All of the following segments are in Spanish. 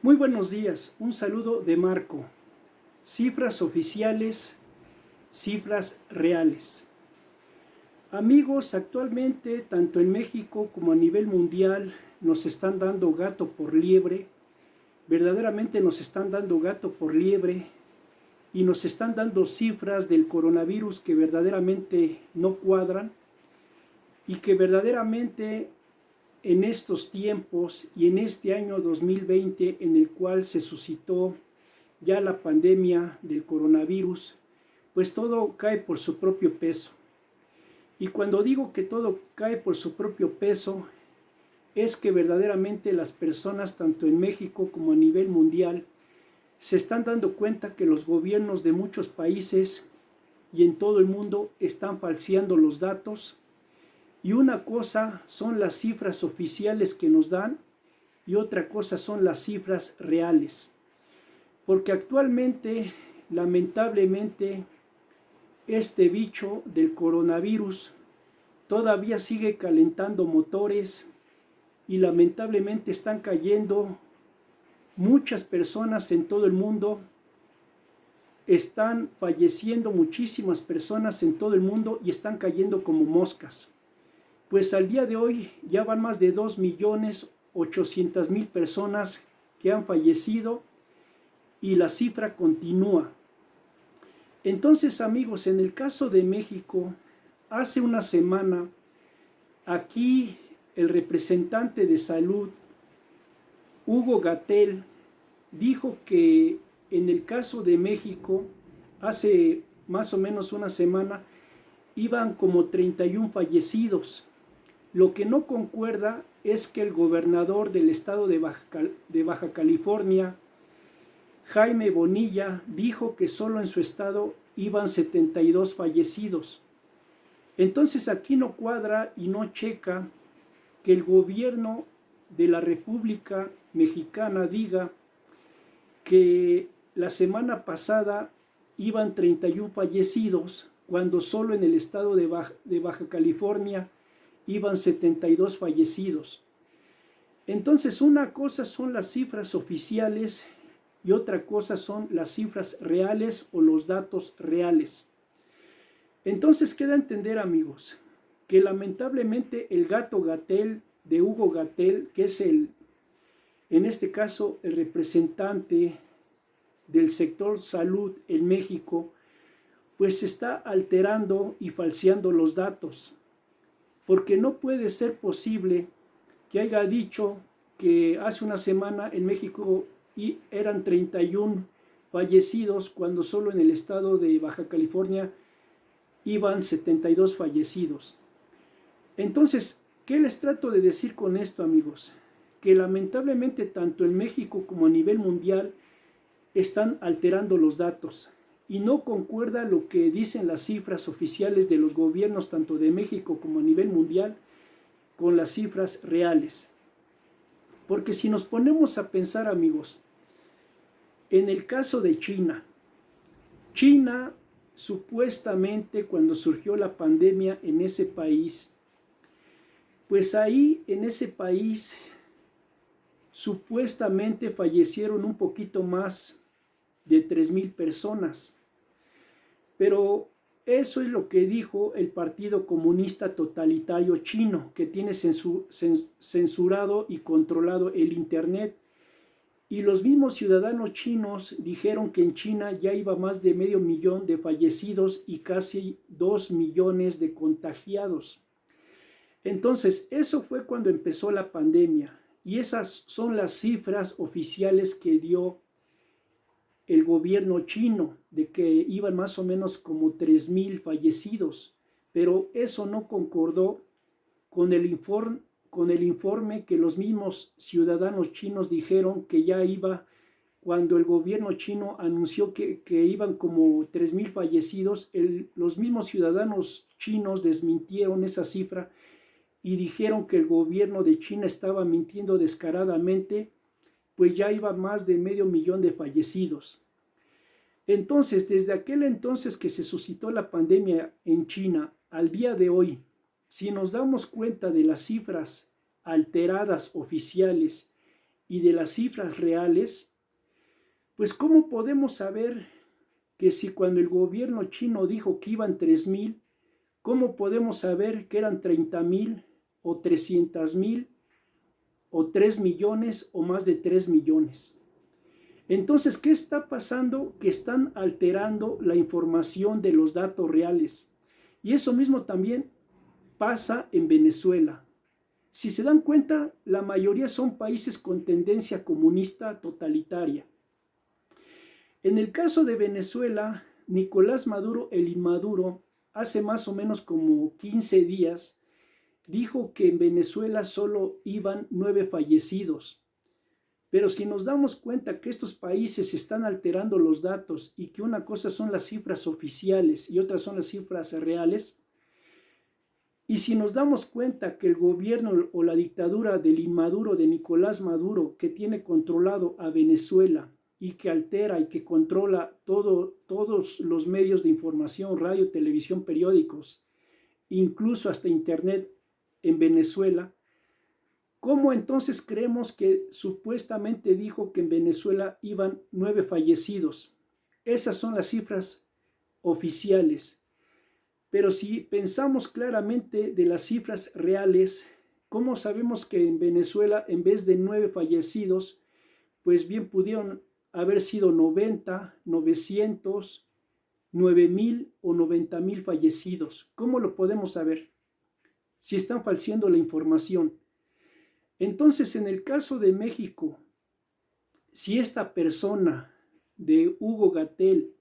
Muy buenos días, un saludo de Marco. Cifras oficiales, cifras reales. Amigos, actualmente tanto en México como a nivel mundial nos están dando gato por liebre, verdaderamente nos están dando gato por liebre y nos están dando cifras del coronavirus que verdaderamente no cuadran y que verdaderamente en estos tiempos y en este año 2020 en el cual se suscitó ya la pandemia del coronavirus, pues todo cae por su propio peso. Y cuando digo que todo cae por su propio peso, es que verdaderamente las personas, tanto en México como a nivel mundial, se están dando cuenta que los gobiernos de muchos países y en todo el mundo están falseando los datos. Y una cosa son las cifras oficiales que nos dan y otra cosa son las cifras reales. Porque actualmente, lamentablemente, este bicho del coronavirus todavía sigue calentando motores y lamentablemente están cayendo muchas personas en todo el mundo. Están falleciendo muchísimas personas en todo el mundo y están cayendo como moscas. Pues al día de hoy ya van más de 2.800.000 personas que han fallecido y la cifra continúa. Entonces, amigos, en el caso de México, hace una semana, aquí el representante de salud, Hugo Gatell, dijo que en el caso de México, hace más o menos una semana, iban como 31 fallecidos. Lo que no concuerda es que el gobernador del estado de Baja California, Jaime Bonilla, dijo que solo en su estado iban 72 fallecidos. Entonces aquí no cuadra y no checa que el gobierno de la República Mexicana diga que la semana pasada iban 31 fallecidos cuando solo en el estado de Baja California iban 72 fallecidos. Entonces una cosa son las cifras oficiales y otra cosa son las cifras reales o los datos reales. Entonces queda entender, amigos, que lamentablemente el gato Gatell de Hugo Gatell, que es en este caso el representante del sector salud en México, pues se está alterando y falseando los datos, porque no puede ser posible que haya dicho que hace una semana en México eran 31 fallecidos cuando solo en el estado de Baja California iban 72 fallecidos. Entonces, ¿qué les trato de decir con esto, amigos? Que lamentablemente tanto en México como a nivel mundial están alterando los datos y no concuerda lo que dicen las cifras oficiales de los gobiernos tanto de México como a nivel mundial con las cifras reales. Porque si nos ponemos a pensar, amigos, en el caso de China, China supuestamente cuando surgió la pandemia en ese país, pues ahí en ese país supuestamente fallecieron un poquito más de 3.000 personas. Pero eso es lo que dijo el Partido Comunista Totalitario Chino, que tiene censurado y controlado el Internet. Y los mismos ciudadanos chinos dijeron que en China ya iba más de 500.000 de fallecidos y casi 2 millones de contagiados. Entonces, eso fue cuando empezó la pandemia. Y esas son las cifras oficiales que dio el gobierno chino, de que iban más o menos como 3.000 fallecidos. Pero eso no concordó con el informe que los mismos ciudadanos chinos dijeron que ya iba cuando el gobierno chino anunció que iban como 3.000 fallecidos. Los mismos ciudadanos chinos desmintieron esa cifra y dijeron que el gobierno de China estaba mintiendo descaradamente, pues ya iba más de 500.000 de fallecidos. Entonces, desde aquel entonces que se suscitó la pandemia en China al día de hoy, si nos damos cuenta de las cifras alteradas oficiales y de las cifras reales, pues ¿cómo podemos saber que si cuando el gobierno chino dijo que iban 3,000, cómo podemos saber que eran 30,000 o 300,000 o 3 millones o más de 3 millones? Entonces, ¿qué está pasando? Que están alterando la información de los datos reales. Y eso mismo también pasa en Venezuela. Si se dan cuenta, la mayoría son países con tendencia comunista totalitaria. En el caso de Venezuela, Nicolás Maduro, el inmaduro, hace más o menos como 15 días, dijo que en Venezuela solo iban 9 fallecidos. Pero si nos damos cuenta que estos países están alterando los datos y que una cosa son las cifras oficiales y otras son las cifras reales, y si nos damos cuenta que el gobierno o la dictadura del inmaduro de Nicolás Maduro, que tiene controlado a Venezuela y que altera y que controla todos los medios de información, radio, televisión, periódicos, incluso hasta internet en Venezuela, ¿cómo entonces creemos que supuestamente dijo que en Venezuela iban 9 fallecidos? Esas son las cifras oficiales. Pero si pensamos claramente de las cifras reales, ¿cómo sabemos que en Venezuela en vez de 9 fallecidos, pues bien pudieron haber sido 90, 900, 9,000 o 90,000 fallecidos? ¿Cómo lo podemos saber? Si están falseando la información. Entonces, en el caso de México, si esta persona de Hugo Gatell,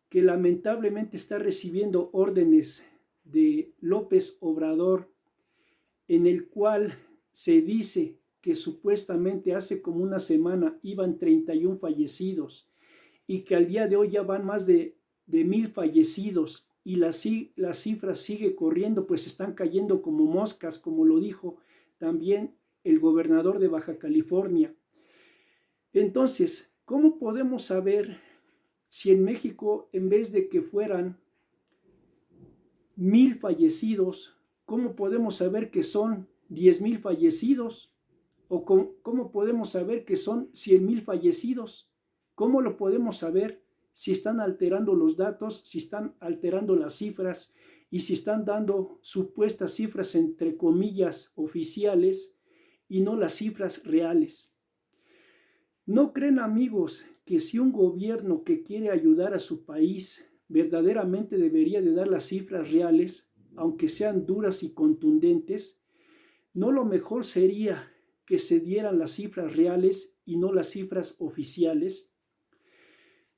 que lamentablemente está recibiendo órdenes de López Obrador, en el cual se dice que supuestamente hace como una semana iban 31 fallecidos y que al día de hoy ya van más de 1,000 fallecidos y la cifra sigue corriendo, pues están cayendo como moscas, como lo dijo también el gobernador de Baja California. Entonces, ¿cómo podemos saber si en México, en vez de que fueran 1,000 fallecidos, cómo podemos saber que son 10,000 fallecidos? ¿O cómo podemos saber que son 100,000 fallecidos? ¿Cómo lo podemos saber si están alterando los datos, si están alterando las cifras y si están dando supuestas cifras entre comillas oficiales y no las cifras reales? ¿No creen, amigos, que si un gobierno que quiere ayudar a su país verdaderamente debería de dar las cifras reales, aunque sean duras y contundentes? ¿No lo mejor sería que se dieran las cifras reales y no las cifras oficiales?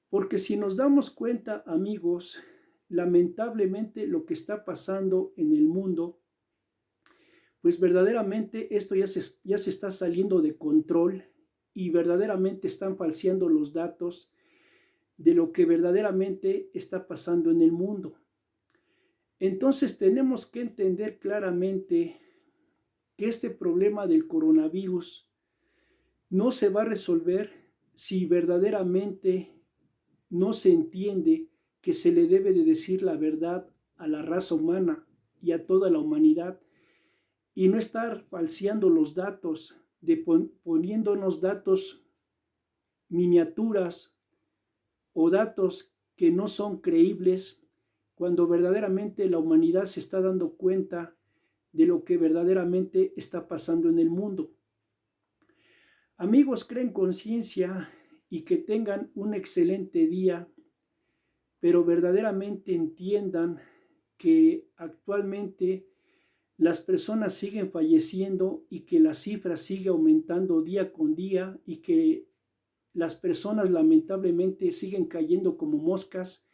Porque si nos damos cuenta, amigos, lamentablemente lo que está pasando en el mundo, pues verdaderamente esto ya se está saliendo de control y verdaderamente están falseando los datos de lo que verdaderamente está pasando en el mundo. Entonces tenemos que entender claramente que este problema del coronavirus no se va a resolver si verdaderamente no se entiende que se le debe de decir la verdad a la raza humana y a toda la humanidad y no estar falseando los datos, poniéndonos datos miniaturas o datos que no son creíbles cuando verdaderamente la humanidad se está dando cuenta de lo que verdaderamente está pasando en el mundo. Amigos, creen conciencia y que tengan un excelente día, pero verdaderamente entiendan que actualmente las personas siguen falleciendo y que la cifra sigue aumentando día con día y que las personas lamentablemente siguen cayendo como moscas,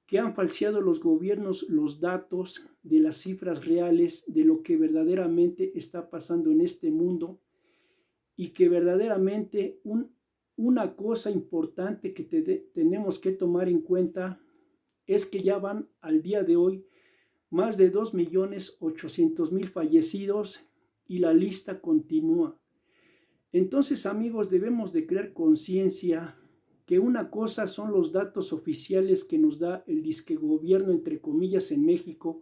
que han falseado los gobiernos los datos de las cifras reales de lo que verdaderamente está pasando en este mundo y que verdaderamente una cosa importante que tenemos que tomar en cuenta es que ya van al día de hoy más de 2,800,000 fallecidos y la lista continúa. Entonces, amigos, debemos de crear conciencia que una cosa son los datos oficiales que nos da el disque gobierno, entre comillas, en México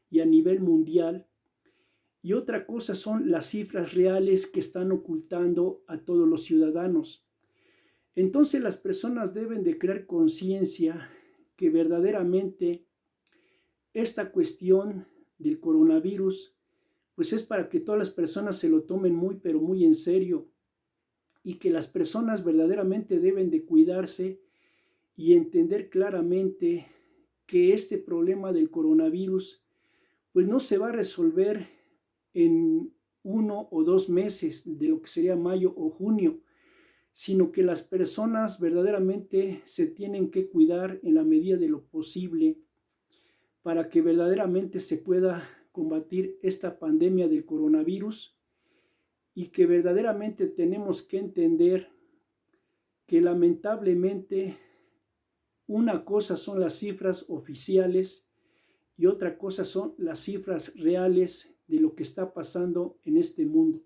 y a nivel mundial, y otra cosa son las cifras reales que están ocultando a todos los ciudadanos. Entonces las personas deben de crear conciencia que verdaderamente esta cuestión del coronavirus pues es para que todas las personas se lo tomen muy pero muy en serio, y que las personas verdaderamente deben de cuidarse y entender claramente que este problema del coronavirus pues no se va a resolver en 1 o 2 meses de lo que sería mayo o junio, sino que las personas verdaderamente se tienen que cuidar en la medida de lo posible para que verdaderamente se pueda combatir esta pandemia del coronavirus, y que verdaderamente tenemos que entender que lamentablemente una cosa son las cifras oficiales y otra cosa son las cifras reales de lo que está pasando en este mundo.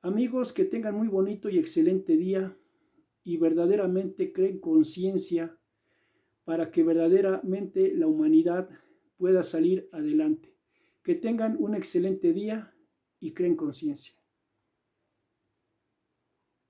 Amigos, que tengan muy bonito y excelente día y verdaderamente creen conciencia para que verdaderamente la humanidad pueda salir adelante. Que tengan un excelente día y creen conciencia.